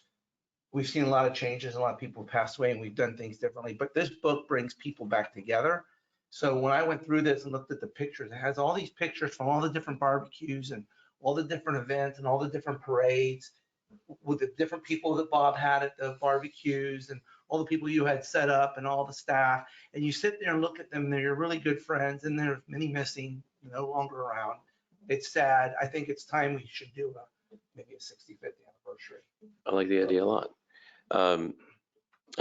[SPEAKER 17] we've seen a lot of changes. A lot of people have passed away and we've done things differently. But this book brings people back together. So when I went through this and looked at the pictures, it has all these pictures from all the different barbecues and all the different events and all the different parades with the different people that Bob had at the barbecues and all the people you had set up and all the staff. And you sit there and look at them and they're really good friends and there's many missing, no longer around. It's sad. I think it's time we should do maybe a 65th anniversary.
[SPEAKER 1] I like the idea a lot. I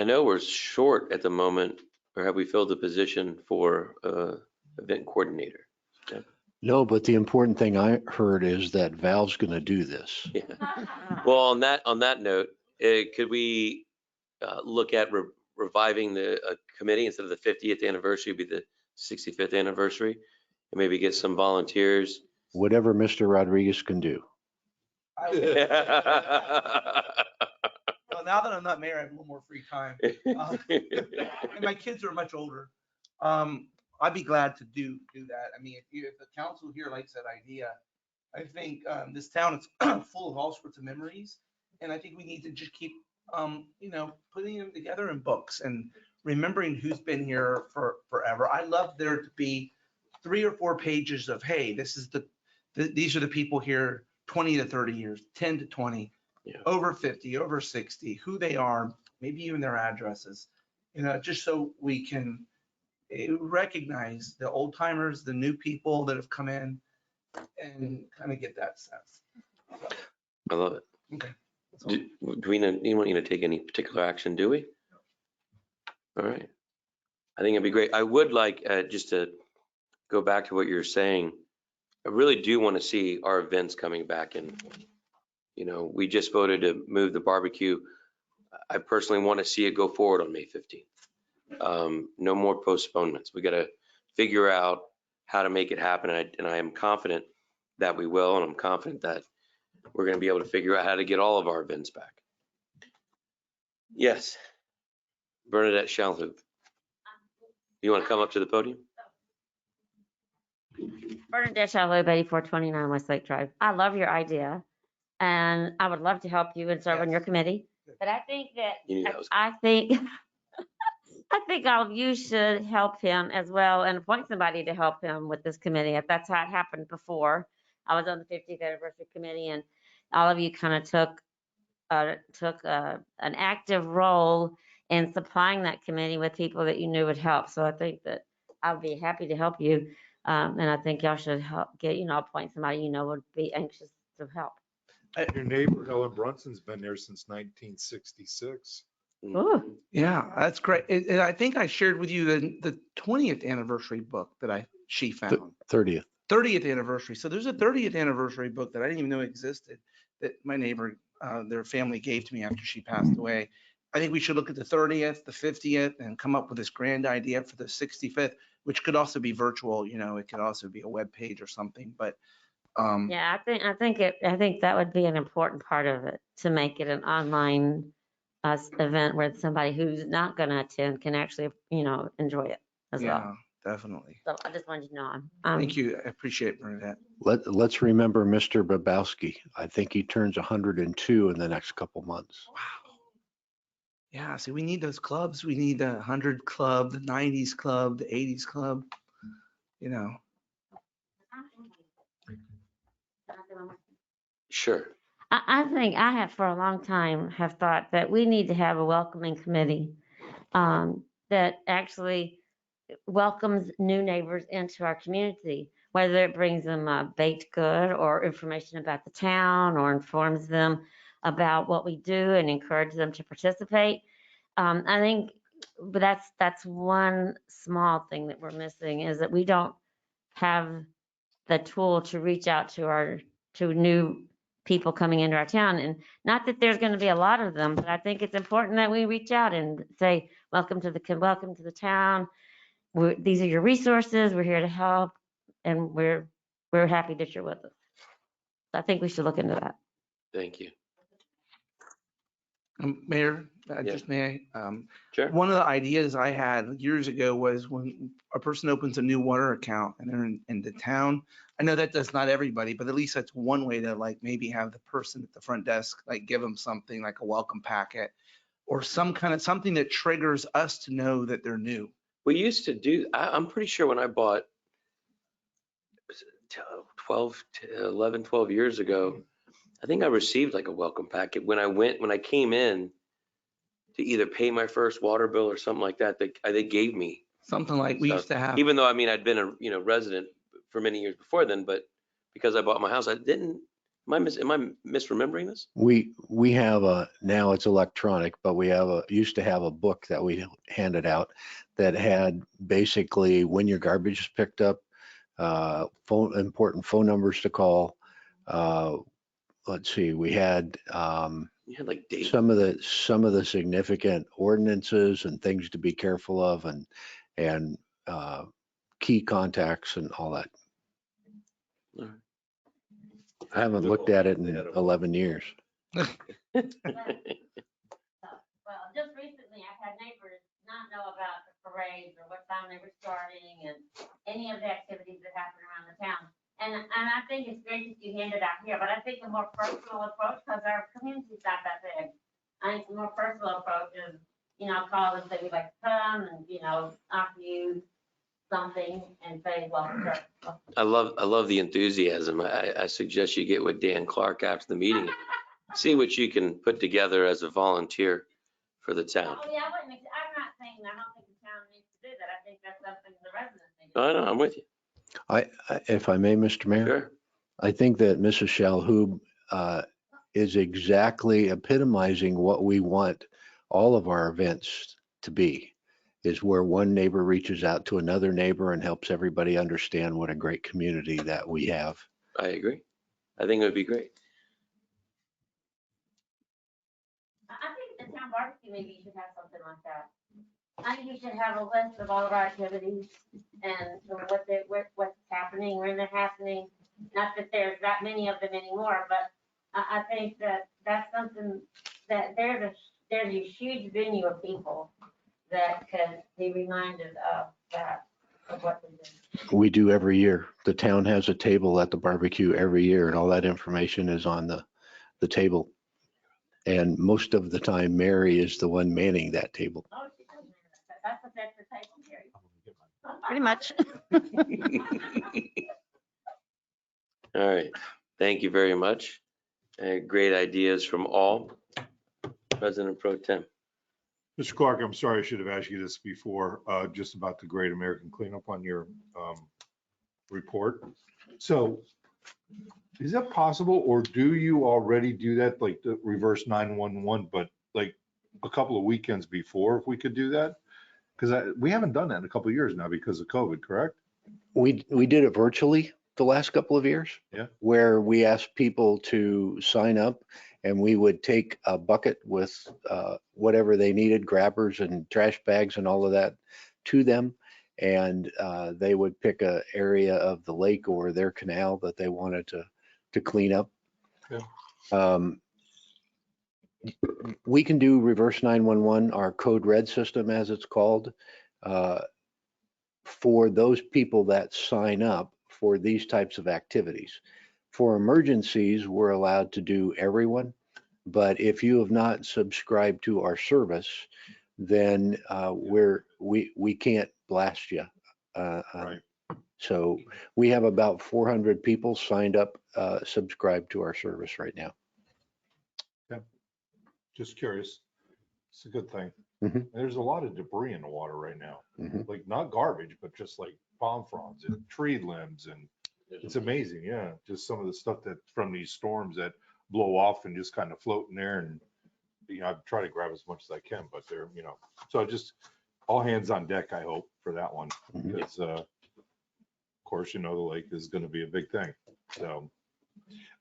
[SPEAKER 1] know we're short at the moment, or have we filled the position for event coordinator? Yeah.
[SPEAKER 7] No, but the important thing I heard is that Val's going to do this.
[SPEAKER 1] Yeah. Well, on that note, could we look at reviving the committee instead of the 50th anniversary, be the 65th anniversary, and maybe get some volunteers?
[SPEAKER 7] Whatever Mr. Rodriguez can do.
[SPEAKER 17] Well, now that I'm not married, I have a little more free time. And my kids are much older. I'd be glad to do that. I mean, if the council here likes that idea, I think this town is full of all sorts of memories. And I think we need to just keep, you know, putting them together in books and remembering who's been here for forever. I love there to be 3 or 4 pages of, hey, this is these are the people here 20 to 30 years, 10 to 20,
[SPEAKER 1] yeah.
[SPEAKER 17] Over 50, over 60, who they are, maybe even their addresses, you know, just so we can recognize the old timers, the new people that have come in and kind of get that sense.
[SPEAKER 1] I love it.
[SPEAKER 17] Okay.
[SPEAKER 1] Do we need to take any particular action, do we? All right. I think it'd be great. I would like just to go back to what you're saying. I really do want to see our events coming back in. You know, we just voted to move the barbecue. I personally want to see it go forward on May 15th. No more postponements. We got to figure out how to make it happen. And I am confident that we will. And I'm confident that we're going to be able to figure out how to get all of our events back. Yes. Bernadette Shalhoub. You want to come up to the podium?
[SPEAKER 18] Bernadette Shalhoub, 8429 Westlake Drive. I love your idea, and I would love to help you and serve on your committee. But I think I think all of you should help him as well and appoint somebody to help him with this committee. That's how it happened before. I was on the 50th anniversary committee, and all of you kind of took an active role in supplying that committee with people that you knew would help. So I think that I'll be happy to help you. And I think y'all should help appoint somebody you know would be anxious to help.
[SPEAKER 19] Your neighbor, Helen Brunson's been there since 1966.
[SPEAKER 18] Ooh.
[SPEAKER 17] Yeah, that's great. And I think I shared with you the 20th anniversary book that she found.
[SPEAKER 7] 30th.
[SPEAKER 17] 30th anniversary. So there's a 30th anniversary book that I didn't even know existed that my neighbor, their family gave to me after she passed away. I think we should look at the 30th, the 50th, and come up with this grand idea for the 65th, which could also be virtual. You know, it could also be a web page or something. But
[SPEAKER 18] yeah, I think that would be an important part of it, to make it an online event where somebody who's not going to attend can actually, enjoy it as well.
[SPEAKER 17] Yeah, definitely.
[SPEAKER 18] So I just wanted you to know.
[SPEAKER 17] Thank you. I appreciate it, Bernadette.
[SPEAKER 7] Let's remember Mr. Babowski. I think he turns 102 in the next couple months.
[SPEAKER 17] Wow. Yeah, see, we need those clubs. We need the 100 club, the 90s club, the 80s club, you know.
[SPEAKER 1] Sure.
[SPEAKER 18] I think I have for a long time have thought that we need to have a welcoming committee that actually welcomes new neighbors into our community, whether it brings them a baked good or information about the town or informs them about what we do and encourage them to participate. I think, but that's one small thing that we're missing, is that we don't have the tool to reach out to new people coming into our town. And not that there's going to be a lot of them, but I think it's important that we reach out and say, welcome to the town. These are your resources. We're here to help, and we're happy that you're with us. I think we should look into that.
[SPEAKER 1] Thank you.
[SPEAKER 17] Mayor,
[SPEAKER 1] Yeah.
[SPEAKER 17] just may I?
[SPEAKER 1] Sure.
[SPEAKER 17] One of the ideas I had years ago was when a person opens a new water account and they're in the town. I know that does not everybody, but at least that's one way to like maybe have the person at the front desk, like give them something like a welcome packet or some kind of something that triggers us to know that they're new.
[SPEAKER 1] We used to do, I'm pretty sure when I bought 12 years ago, I think I received like a welcome packet when I came in to either pay my first water bill or something like that. They gave me
[SPEAKER 17] Something like we used to have.
[SPEAKER 1] even though, I mean, I'd been a resident for many years before then, but because I bought my house, I didn't, am I misremembering this?
[SPEAKER 7] We have now it's electronic, but we used to have a book that we handed out that had basically when your garbage is picked up, important phone numbers to call. Let's see, we had
[SPEAKER 1] You had like dates.
[SPEAKER 7] some of the significant ordinances and things to be careful of, and key contacts and all that.
[SPEAKER 1] All right.
[SPEAKER 7] I haven't looked at it in 11 years.
[SPEAKER 18] Well, just recently, I've had neighbors not know about the parades or what time they were starting and any of the activities that happen around the town. And I think it's great that you hand it out here, but I think a more personal approach, because our community's not that big. I think the more personal approach is, call and say we'd like to come and, offer you something and say, well, sure.
[SPEAKER 1] I love the enthusiasm. I suggest you get with Dan Clark after the meeting. See what you can put together as a volunteer for the town.
[SPEAKER 18] Oh, yeah, I'm not saying, I don't think the town needs to do that. I think that's something the residents need to do.
[SPEAKER 1] I know, I'm with you.
[SPEAKER 7] If I may, Mr. Mayor,
[SPEAKER 1] Sure.
[SPEAKER 7] I think that Mrs. Shalhoub is exactly epitomizing what we want all of our events to be, is where one neighbor reaches out to another neighbor and helps everybody understand what a great community that we have.
[SPEAKER 1] I agree. I think it would be great.
[SPEAKER 18] I think the town barbecue, maybe you should have something like that. I think you should have a list of all of our activities and what's happening, when they're happening. Not that there's that many of them anymore, but I think that that's something that there's a huge venue of people that could be reminded of that, of what we do.
[SPEAKER 7] We do every year. The town has a table at the barbecue every year, and all that information is on the table. And most of the time, Mary is the one manning that table.
[SPEAKER 18] Oh, she does. That's what that's the table here.
[SPEAKER 2] Pretty much.
[SPEAKER 1] All right. Thank you very much. Great ideas from all. President Pro Tem.
[SPEAKER 19] Mr. Clark, I'm sorry, I should have asked you this before, just about the Great American Cleanup on your report. So is that possible, or do you already do that, like the reverse 911, but like a couple of weekends before, if we could do that? Because we haven't done that in a couple of years now because of COVID, correct?
[SPEAKER 7] We did it virtually the last couple of years.
[SPEAKER 19] Yeah.
[SPEAKER 7] Where we asked people to sign up, and we would take a bucket with whatever they needed, grabbers and trash bags and all of that, to them. And they would pick a area of the lake or their canal that they wanted to clean up.
[SPEAKER 19] Yeah.
[SPEAKER 7] We can do reverse 911, our code red system, as it's called, for those people that sign up for these types of activities. For emergencies, we're allowed to do everyone, but if you have not subscribed to our service, then we can't blast you.
[SPEAKER 19] Right.
[SPEAKER 7] So we have about 400 people signed up, subscribed to our service right now.
[SPEAKER 19] Yeah. Just curious. It's a good thing.
[SPEAKER 7] Mhm.
[SPEAKER 19] There's a lot of debris in the water right now,
[SPEAKER 7] Mhm.
[SPEAKER 19] like not garbage, but just like palm fronds and tree limbs. And it's amazing. Yeah. Just some of the stuff that from these storms that blow off and just kind of float in there. And, I try to grab as much as I can, but they're, so just all hands on deck, I hope, for that one.
[SPEAKER 7] Mhm.
[SPEAKER 19] Because, of course, the lake is going to be a big thing. So,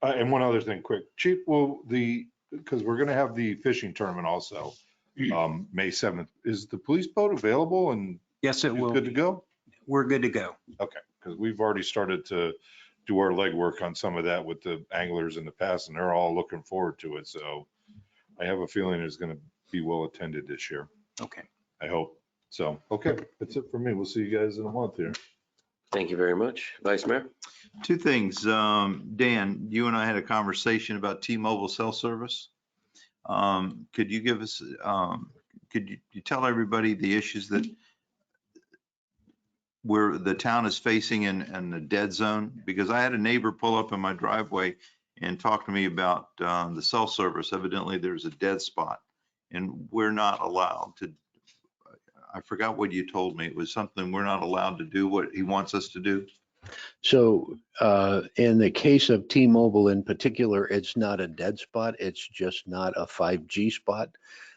[SPEAKER 19] and one other thing, quick, Chief, because we're going to have the fishing tournament also, May 7th. Is the police boat available and
[SPEAKER 14] Yes, it will.
[SPEAKER 19] good to
[SPEAKER 14] be.
[SPEAKER 19] go?
[SPEAKER 14] We're good to go.
[SPEAKER 19] Okay, because we've already started to do our legwork on some of that with the anglers in the past, and they're all looking forward to it. So I have a feeling it's going to be well attended this year.
[SPEAKER 14] Okay.
[SPEAKER 19] I hope. So, okay, that's it for me. We'll see you guys in a month here.
[SPEAKER 1] Thank you very much. Vice Mayor?
[SPEAKER 6] Two things. Dan, you and I had a conversation about T-Mobile cell service. Could you give us, could you tell everybody the issues that where the town is facing in the dead zone? Because I had a neighbor pull up in my driveway and talk to me about the cell service. Evidently, there's a dead spot and we're not allowed to. I forgot what you told me. It was something we're not allowed to do what he wants us to do.
[SPEAKER 7] So in the case of T-Mobile in particular, it's not a dead spot. It's just not a 5G spot.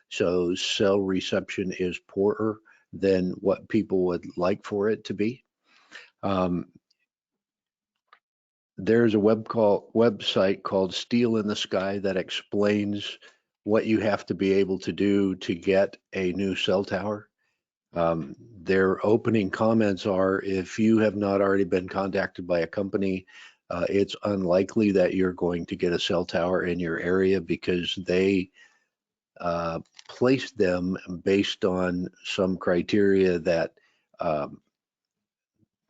[SPEAKER 7] So cell reception is poorer than what people would like for it to be. There's a website called Steel in the Sky that explains what you have to be able to do to get a new cell tower. Their opening comments are, if you have not already been contacted by a company, it's unlikely that you're going to get a cell tower in your area because they place them based on some criteria that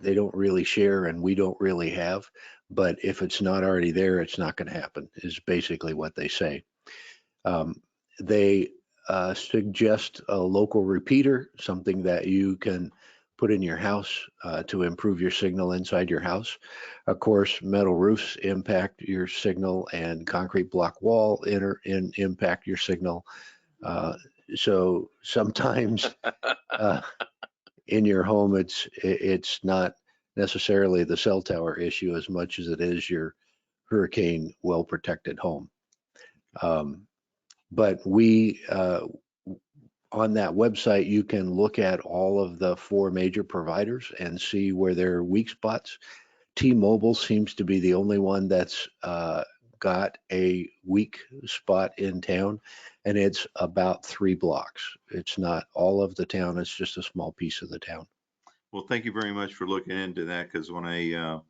[SPEAKER 7] they don't really share and we don't really have. But if it's not already there, it's not going to happen, is basically what they say. They suggest a local repeater, something that you can put in your house to improve your signal inside your house. Of course, metal roofs impact your signal and concrete block wall impact your signal. So sometimes in your home, it's not necessarily the cell tower issue as much as it is your hurricane well protected home. But we, on that website, you can look at all of the 4 major providers and see where there are weak spots. T-Mobile seems to be the only one that's got a weak spot in town, and it's about 3 blocks. It's not all of the town, it's just a small piece of the town.
[SPEAKER 6] Well, thank you very much for looking into that, because when I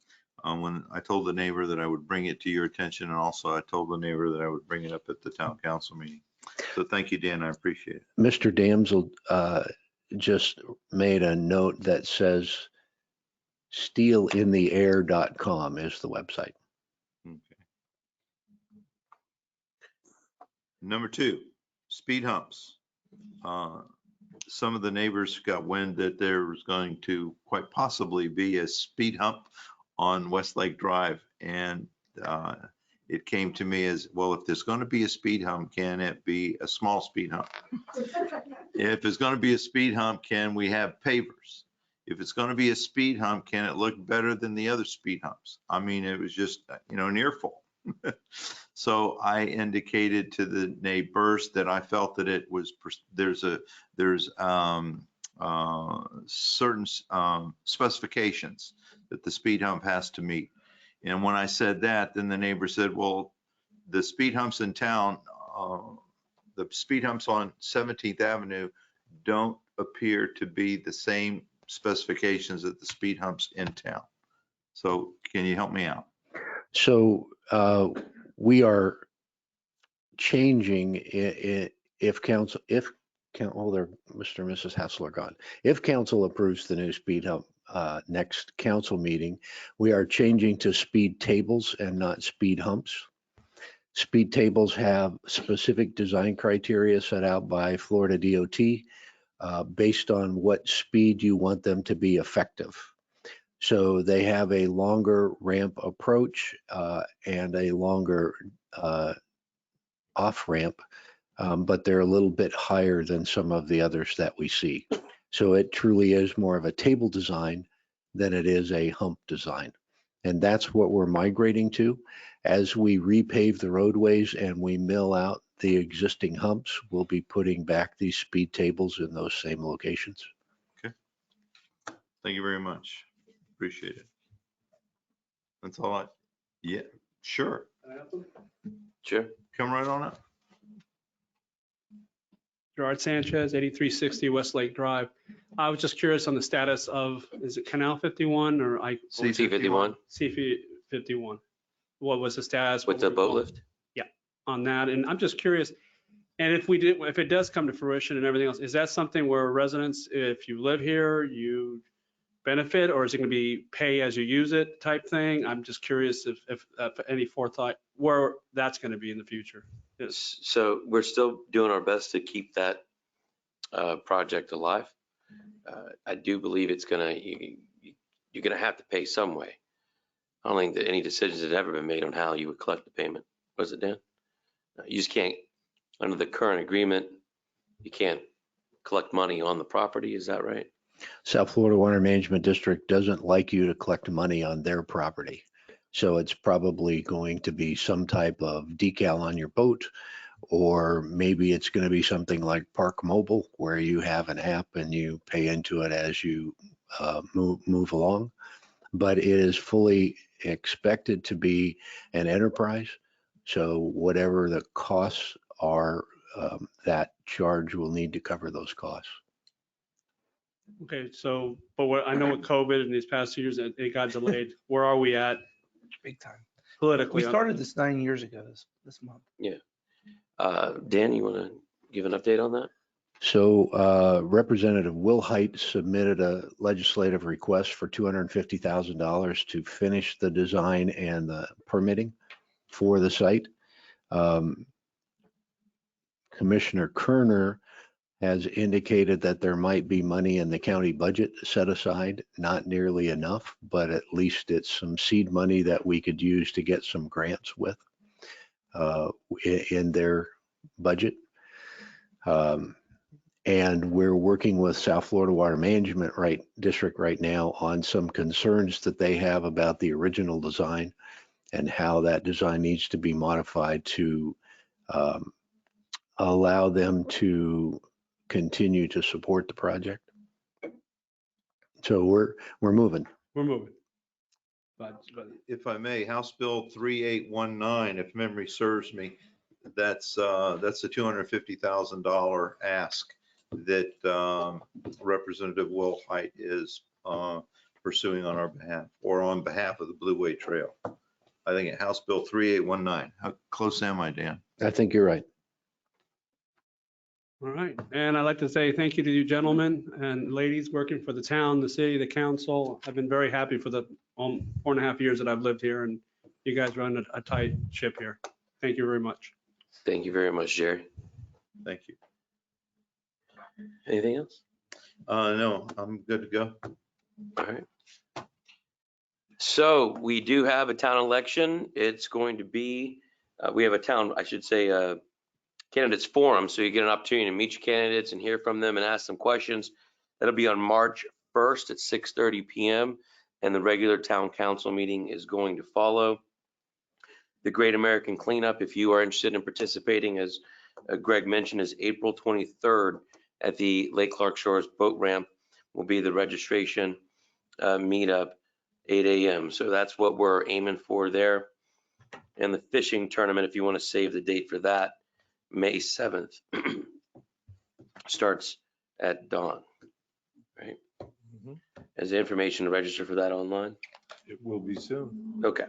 [SPEAKER 6] told the neighbor that I would bring it to your attention, and also I told the neighbor that I would bring it up at the town council meeting. So thank you, Dan, I appreciate it.
[SPEAKER 7] Mr. Damsel just made a note that says steelintheair.com is the website.
[SPEAKER 6] Okay. Number 2, speed humps. Some of the neighbors got wind that there was going to quite possibly be a speed hump on Westlake Drive. And it came to me as, well, if there's going to be a speed hump, can it be a small speed hump? If it's going to be a speed hump, can we have pavers? If it's going to be a speed hump, can it look better than the other speed humps? I mean, it was just, an earful. So I indicated to the neighbors that I felt that it was, there's certain specifications that the speed hump has to meet. And when I said that, then the neighbor said, well, the speed humps in town, the speed humps on 17th Avenue don't appear to be the same specifications that the speed humps in town. So can you help me out?
[SPEAKER 7] So we are changing if council, Mr. and Mrs. Hassler gone. If council approves the new speed hump next council meeting, we are changing to speed tables and not speed humps. Speed tables have specific design criteria set out by Florida DOT based on what speed you want them to be effective. So they have a longer ramp approach and a longer off ramp but they're a little bit higher than some of the others that we see. So it truly is more of a table design than it is a hump design. And that's what we're migrating to. As we repave the roadways and we mill out the existing humps, we'll be putting back these speed tables in those same locations.
[SPEAKER 6] Thank you very much. Appreciate it. That's all yeah, sure.
[SPEAKER 1] Sure.
[SPEAKER 6] Come right on up.
[SPEAKER 3] Gerard Sanchez, 8360 Westlake Drive. I was just curious on the status of, is it Canal 51 or
[SPEAKER 1] C51
[SPEAKER 3] C51? What was the status?
[SPEAKER 1] with the boat lift?
[SPEAKER 3] Yeah, on that. And I'm just curious, and if it does come to fruition and everything else, is that something where residents, if you live here, you benefit, or is it going to be pay as you use it type thing? I'm just curious if any forethought where that's going to be in the future. Yes.
[SPEAKER 1] So we're still doing our best to keep that project alive. I do believe it's you're gonna have to pay some way. I don't think that any decisions have ever been made on how you would collect the payment. Was it, Dan? No, you just can't, under the current agreement, you can't collect money on the property. Is that right?
[SPEAKER 7] South Florida Water Management District doesn't like you to collect money on their property. So it's probably going to be some type of decal on your boat, or maybe it's going to be something like Park Mobile, where you have an app and you pay into it as you move along. But it is fully expected to be an enterprise. So whatever the costs are, that charge will need to cover those costs.
[SPEAKER 3] Okay, so, but I know with COVID in these past 2 years, it got delayed. Where are we at
[SPEAKER 17] Big time.
[SPEAKER 3] politically?
[SPEAKER 17] We started this 9 years ago this month.
[SPEAKER 1] Yeah. Dan, you want to give an update on that?
[SPEAKER 7] So Representative Will Height submitted a legislative request for $250,000 to finish the design and the permitting for the site. Commissioner Kerner has indicated that there might be money in the county budget set aside, not nearly enough, but at least it's some seed money that we could use to get some grants with in their budget. And we're working with South Florida Water Management District right now on some concerns that they have about the original design and how that design needs to be modified to allow them to continue to support the project. So we're moving.
[SPEAKER 3] We're moving. But
[SPEAKER 6] If I may, House Bill 3819, if memory serves me, that's a $250,000 ask that Representative Will Height is pursuing on our behalf, or on behalf of the Blue Way Trail. I think at House Bill 3819. How close am I, Dan?
[SPEAKER 7] I think you're right.
[SPEAKER 3] all right, and I'd like to say thank you to you gentlemen and ladies working for the town, the city, the council. I've been very happy for the 4.5 years that I've lived here, and you guys run a tight ship here. Thank you very much.
[SPEAKER 1] Thank you very much, Jerry.
[SPEAKER 6] Thank you.
[SPEAKER 1] Anything else?
[SPEAKER 6] No, I'm good to go.
[SPEAKER 1] All right. So we do have a town election. It's going to be, we have a town, I should say, candidates forum. So you get an opportunity to meet your candidates and hear from them and ask them questions. That'll be on March 1st at 6:30 p.m. And the regular town council meeting is going to follow. The Great American Cleanup, if you are interested in participating, as Greg mentioned, is April 23rd at the Lake Clark Shores Boat Ramp will be the registration meetup, 8 a.m. So that's what we're aiming for there. And the fishing tournament, if you want to save the date for that, May 7th starts at dawn, right? Is the information to register for that online?
[SPEAKER 19] It will be soon.
[SPEAKER 1] Okay.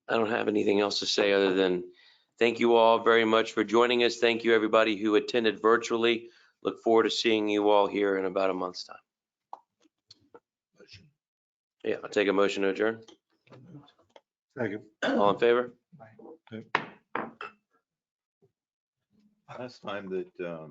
[SPEAKER 1] I don't have anything else to say other than thank you all very much for joining us. Thank you, everybody who attended virtually. Look forward to seeing you all here in about a month's time. Yeah, I'll take a motion to adjourn.
[SPEAKER 19] Second.
[SPEAKER 1] All in favor?
[SPEAKER 6] Last time that